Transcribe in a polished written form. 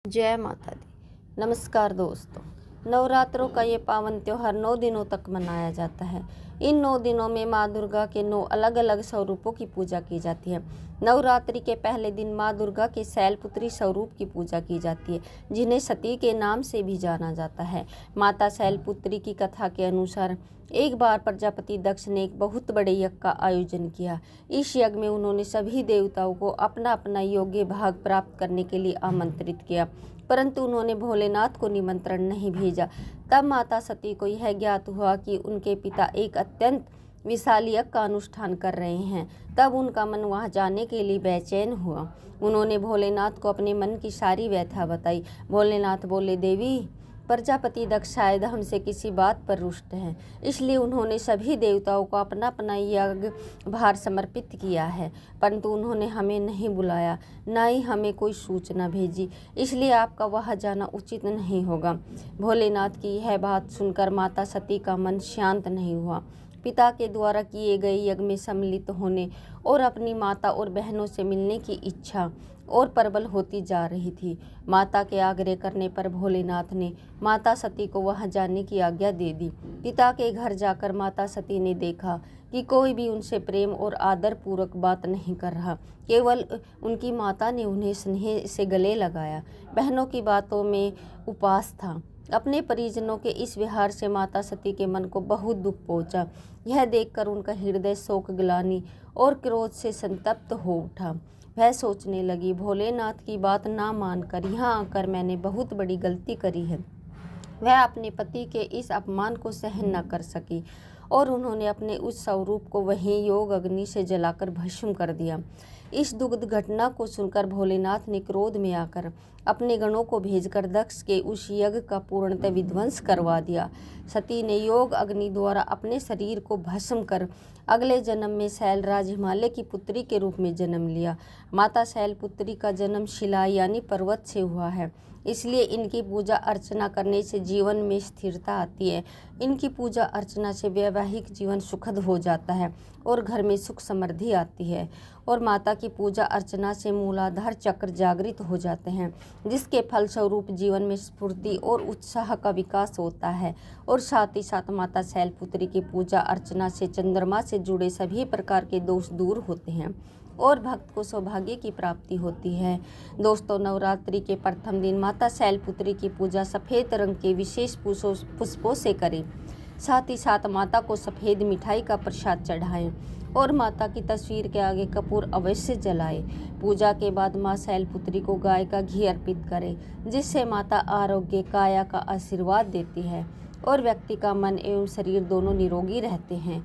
जय माता दी। नमस्कार दोस्तों, नवरात्रों का ये पावन त्योहार 9 दिनों तक मनाया जाता है। इन 9 दिनों में माँ दुर्गा के 9 अलग अलग स्वरूपों की पूजा की जाती है। नवरात्रि के पहले दिन माँ दुर्गा के शैलपुत्री स्वरूप की पूजा की जाती है, जिन्हें सती के नाम से भी जाना जाता है। माता शैलपुत्री की कथा के अनुसार एक बार प्रजापति दक्ष ने एक बहुत बड़े यज्ञ का आयोजन किया। इस यज्ञ में उन्होंने सभी देवताओं को अपना अपना योग्य भाग प्राप्त करने के लिए आमंत्रित किया, परंतु उन्होंने भोलेनाथ को निमंत्रण नहीं भेजा। तब माता सती को यह ज्ञात हुआ कि उनके पिता एक अत्यंत विशाल यज्ञ का अनुष्ठान कर रहे हैं। तब उनका मन वहां जाने के लिए बेचैन हुआ। उन्होंने भोलेनाथ को अपने मन की सारी व्यथा बताई। भोलेनाथ बोले, देवी, प्रजापति दक्ष शायद हमसे किसी बात पर रुष्ट हैं, इसलिए उन्होंने सभी देवताओं को अपना अपना यज्ञ भार समर्पित किया है, परंतु उन्होंने हमें नहीं बुलाया, न ही हमें कोई सूचना भेजी, इसलिए आपका वहां जाना उचित नहीं होगा। भोलेनाथ की यह बात सुनकर माता सती का मन शांत नहीं हुआ। पिता के द्वारा किए गए यज्ञ में सम्मिलित होने और अपनी माता और बहनों से मिलने की इच्छा और प्रबल होती जा रही थी। माता के आग्रह करने पर भोलेनाथ ने माता सती को वहां जाने की आज्ञा दे दी। पिता के घर जाकर माता सती ने देखा कि कोई भी उनसे प्रेम और आदर पूर्वक बात नहीं कर रहा, केवल उनकी माता ने उन्हें स्नेह से गले लगाया। बहनों की बातों में उपास था। अपने परिजनों के इस व्यवहार से माता सती के मन को बहुत दुख पहुंचा। यह देखकर उनका हृदय शोक, ग्लानि और क्रोध से संतप्त हो उठा। वह सोचने लगी, भोलेनाथ की बात ना मानकर यहाँ आकर मैंने बहुत बड़ी गलती करी है। वह अपने पति के इस अपमान को सहन न कर सकी और उन्होंने अपने उस स्वरूप को वहीं योग अग्नि से जलाकर भस्म कर दिया। इस दुखद घटना को सुनकर भोलेनाथ ने क्रोध में आकर अपने गणों को भेजकर दक्ष के उस यज्ञ का पूर्णतः विध्वंस करवा दिया। सती ने योग अग्नि द्वारा अपने शरीर को भस्म कर अगले जन्म में शैलराज हिमालय की पुत्री के रूप में जन्म लिया। माता शैलपुत्री का जन्म शिला यानी पर्वत से हुआ है, इसलिए इनकी पूजा अर्चना करने से जीवन में स्थिरता आती है। इनकी पूजा अर्चना से वैवाहिक जीवन सुखद हो जाता है और घर में सुख समृद्धि आती है। और माता की पूजा अर्चना से मूलाधार चक्र जागृत हो जाते हैं, जिसके फलस्वरूप जीवन में स्फूर्ति और उत्साह का विकास होता है। और साथ ही साथ माता शैलपुत्री की पूजा अर्चना से चंद्रमा से जुड़े सभी प्रकार के दोष दूर होते हैं और भक्त को सौभाग्य की प्राप्ति होती है। दोस्तों, नवरात्रि के प्रथम दिन माता शैलपुत्री की पूजा सफ़ेद रंग के विशेष पुष्पों से करें। साथ ही साथ माता को सफ़ेद मिठाई का प्रसाद चढ़ाएं और माता की तस्वीर के आगे कपूर अवश्य जलाएं। पूजा के बाद माँ शैलपुत्री को गाय का घी अर्पित करें, जिससे माता आरोग्य काया का आशीर्वाद देती है और व्यक्ति का मन एवं शरीर दोनों निरोगी रहते हैं।